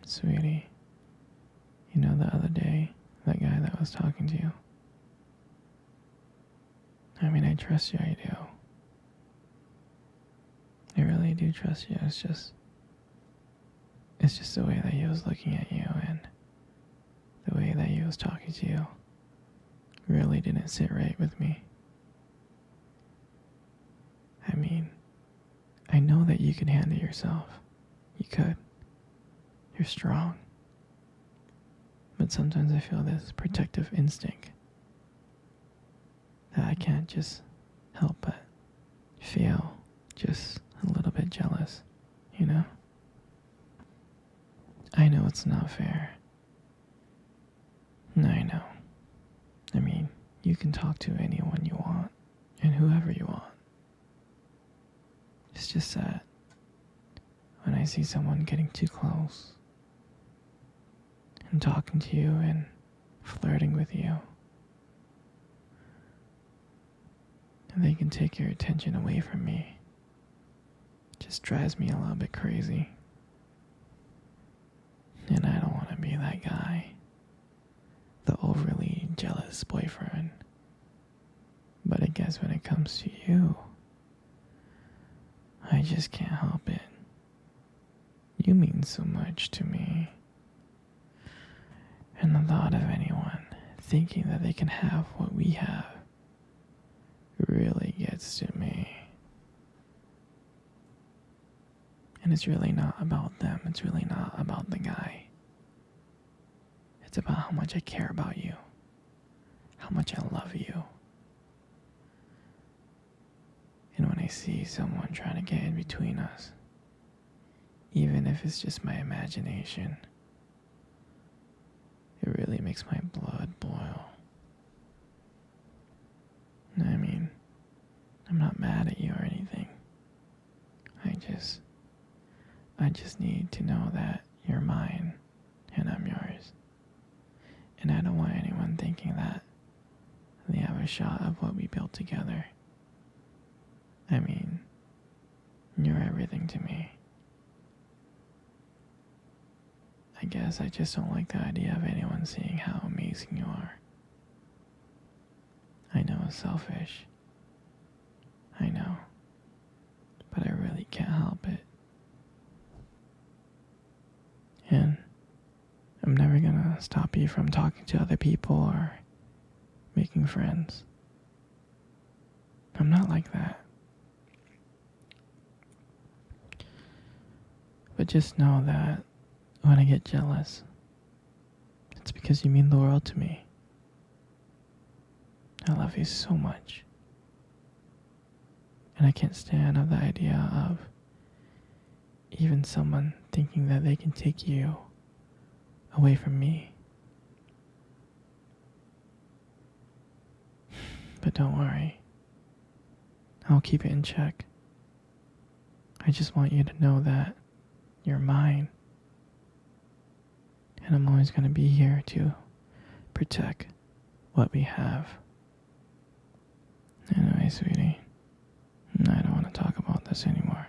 Sweetie, you know the other day, that guy that was talking to you? I mean, I trust you, I do. I really do trust you. It's just the way that he was looking at you and the way that he was talking to you really didn't sit right with me. I mean, I know that you can handle yourself. You could. You're strong. But sometimes I feel this protective instinct that I can't just help but feel just a little bit jealous, you know? I know it's not fair. I know. I mean, you can talk to anyone you want and whoever you want. It's just that when I see someone getting too close and talking to you and flirting with you, and they can take your attention away from me, it just drives me a little bit crazy. And I don't want to be that guy, the overly jealous boyfriend. But I guess when it comes to you, I just can't help it. You mean so much to me. And the thought of anyone thinking that they can have what we have really gets to me. And it's really not about them. It's really not about the guy. It's about how much I care about you. How much I love you. And when I see someone trying to get in between us, even if it's just my imagination, it really makes my blood boil. I mean, I'm not mad at you or anything. I just need to know that you're mine and I'm yours. And I don't want anyone thinking that they have a shot of what we built together. I mean, you're everything to me. I guess I just don't like the idea of anyone seeing how amazing you are. I know it's selfish. I know. But I really can't help it. And I'm never gonna stop you from talking to other people or making friends. I'm not like that. But just know that when I get jealous, it's because you mean the world to me. I love you so much. And I can't stand the idea of even someone thinking that they can take you away from me. But don't worry. I'll keep it in check. I just want you to know that you're mine. And I'm always going to be here to protect what we have. Anyway, sweetie, I don't want to talk about this anymore.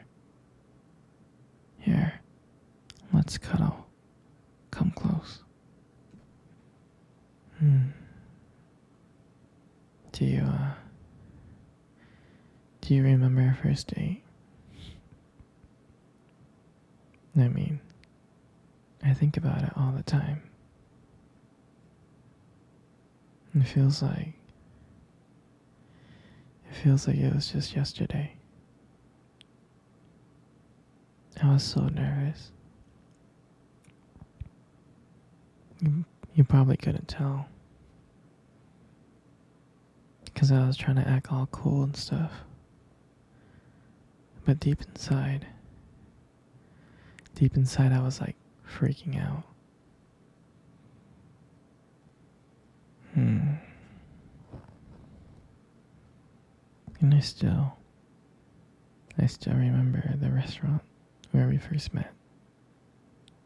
Here, let's cuddle. Come close. Do you remember our first date? I mean, I think about it all the time. It feels like it was just yesterday. I was so nervous. You probably couldn't tell. Because I was trying to act all cool and stuff. But deep inside I was like freaking out. And I still remember the restaurant where we first met.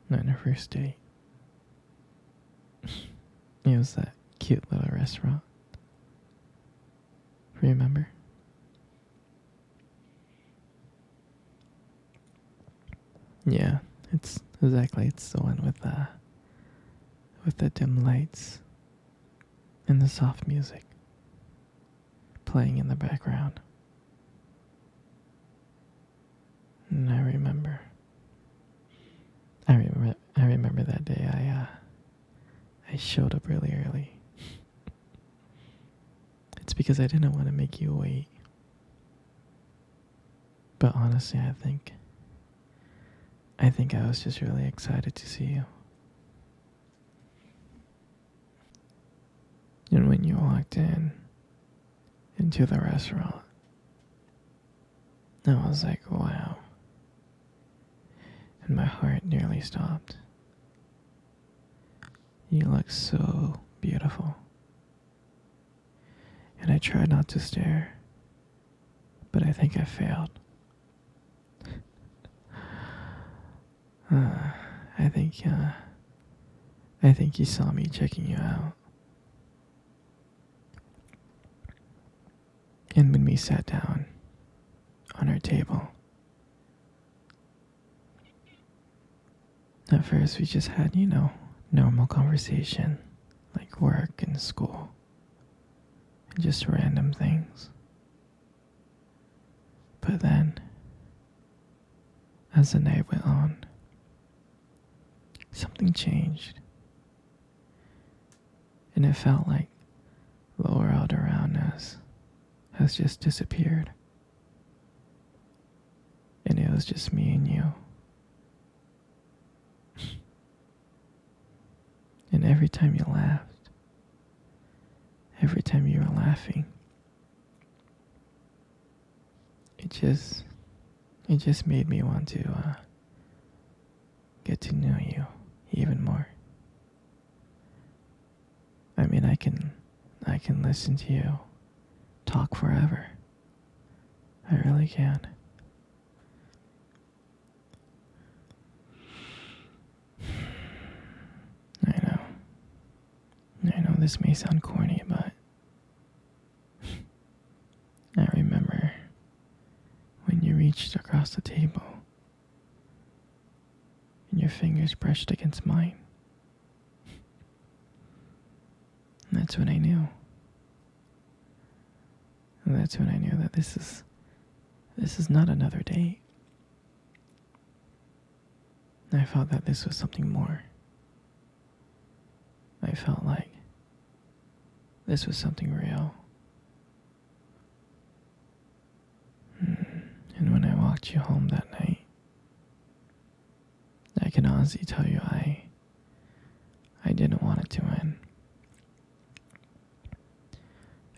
Not our first date. It was that cute little restaurant. Remember? Yeah, it's Exactly, it's the one with the dim lights and the soft music playing in the background. And I remember that day I showed up really early. It's because I didn't want to make you wait. But honestly, I think I was just really excited to see you. And when you walked into the restaurant, I was like, wow. And my heart nearly stopped. You look so beautiful. And I tried not to stare, but I think I failed. I think you saw me checking you out. And when we sat down on our table, at first we just had, normal conversation, like work and school, and just random things. But then, as the night went on, something changed. And it felt like the world around us has just disappeared. And it was just me and you. And every time you laughed, every time you were laughing, it just made me want to get to know you even more. I mean, I can listen to you talk forever. I really can. I know this may sound corny, but I remember when you reached across the table and your fingers brushed against mine. And that's when I knew. And that's when I knew that this is not another date. I felt that this was something more. I felt like this was something real. And when I walked you home that night, I can honestly tell you I didn't want it to end.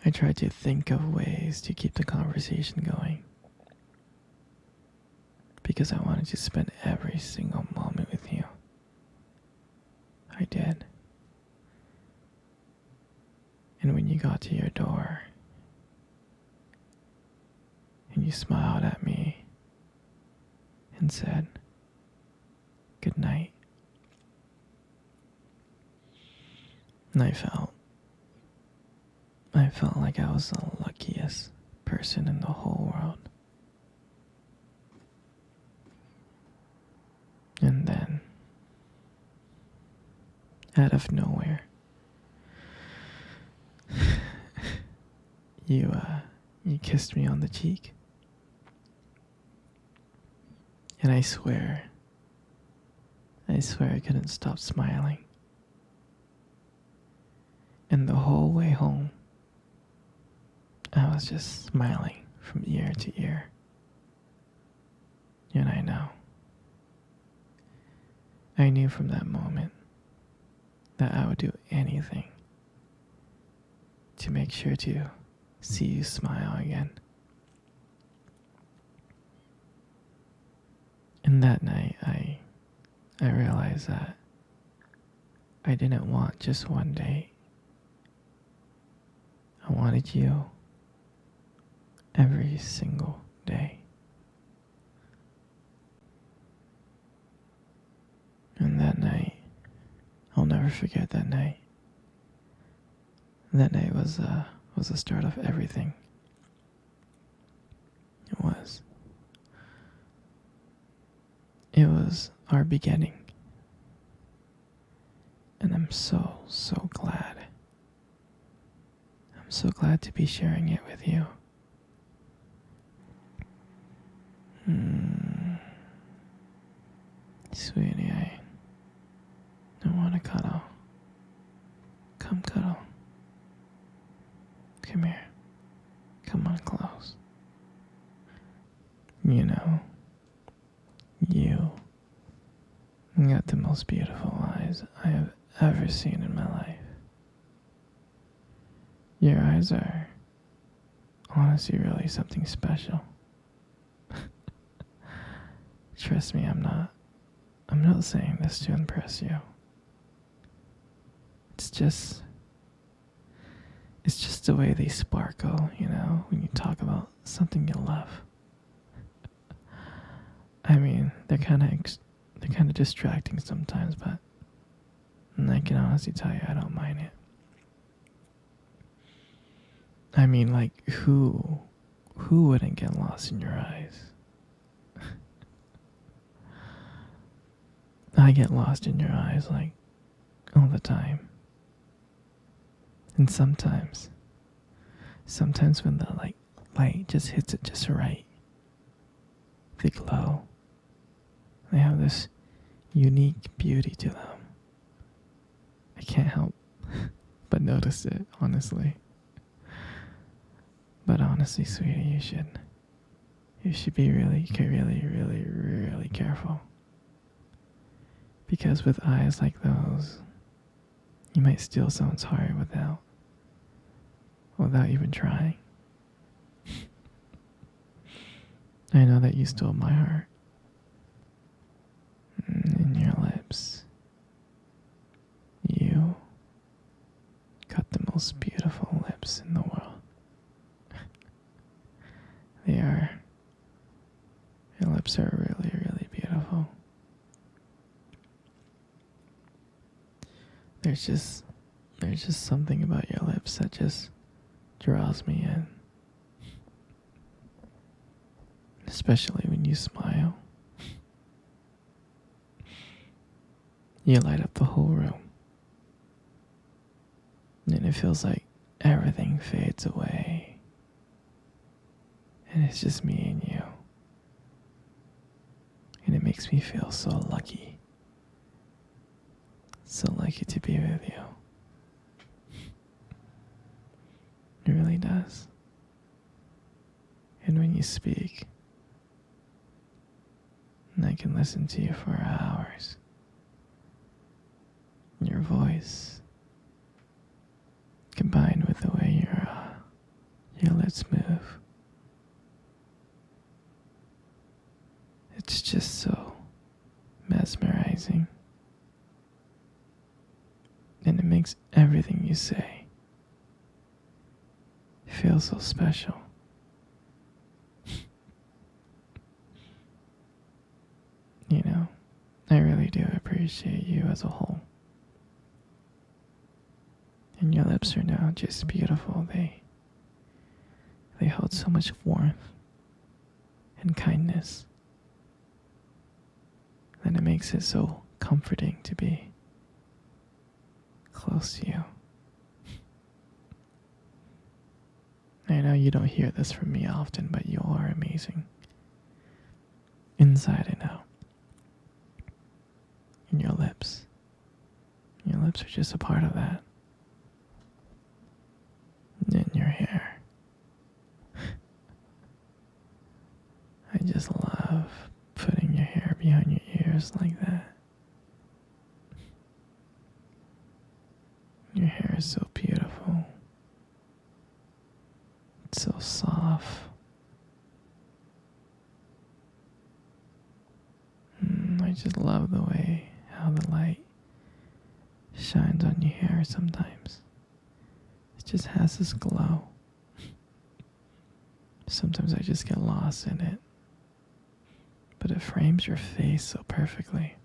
I tried to think of ways to keep the conversation going, because I wanted to spend every single moment with you. I did. And when you got to your door and you smiled at me and said, "Good night," and I felt like I was the luckiest person in the whole world. And then, out of nowhere, you kissed me on the cheek. And I swear I couldn't stop smiling. And the whole way home, I was just smiling from ear to ear. And I knew from that moment that I would do anything to make sure to see you smile again. And that night, I realized that I didn't want just one date. I wanted you every single day. And that night, I'll never forget that night. That night was the start of everything. It was our beginning And I'm so, so glad. I'm so glad to be sharing it with you. Sweetie, I want to cuddle. Come cuddle. Come here. Come on close. You know, you got the most beautiful eyes I have ever seen in my life. Your eyes are honestly really something special. Trust me, I'm not saying this to impress you. It's just the way they sparkle, you know, when you talk about something you love. I mean, they're kind of distracting sometimes, but I can honestly tell you I don't mind it. I mean, like, who wouldn't get lost in your eyes? I get lost in your eyes, like, all the time. And sometimes when the light just hits it just right, they glow. They have this unique beauty to them. I can't help but notice it, honestly. But honestly, sweetie, you should be really, really, really, really careful. Because with eyes like those, you might steal someone's heart without even trying. I know that you stole my heart. And your lips. You got the most beautiful lips in the world. Your lips are really, really beautiful. There's just something about your lips that just draws me in. Especially when you smile. You light up the whole room. And it feels like everything fades away. And it's just me and you. And it makes me feel so lucky. So lucky to be with you. It really does. And when you speak, I can listen to you for hours. Your voice, combined with the way your lips move, it's just so mesmerizing. And it makes everything you say feel so special. You know, I really do appreciate you as a whole. And your lips are now just beautiful. They hold so much warmth and kindness. And it makes it so comforting to be close to you. I know you don't hear this from me often, but you are amazing. Inside and out. And your lips. Your lips are just a part of that. And then your hair. I just love putting your hair behind your ears like that. Your hair is so beautiful. It's so soft. I just love the way how the light shines on your hair sometimes. It just has this glow. Sometimes I just get lost in it. But it frames your face so perfectly.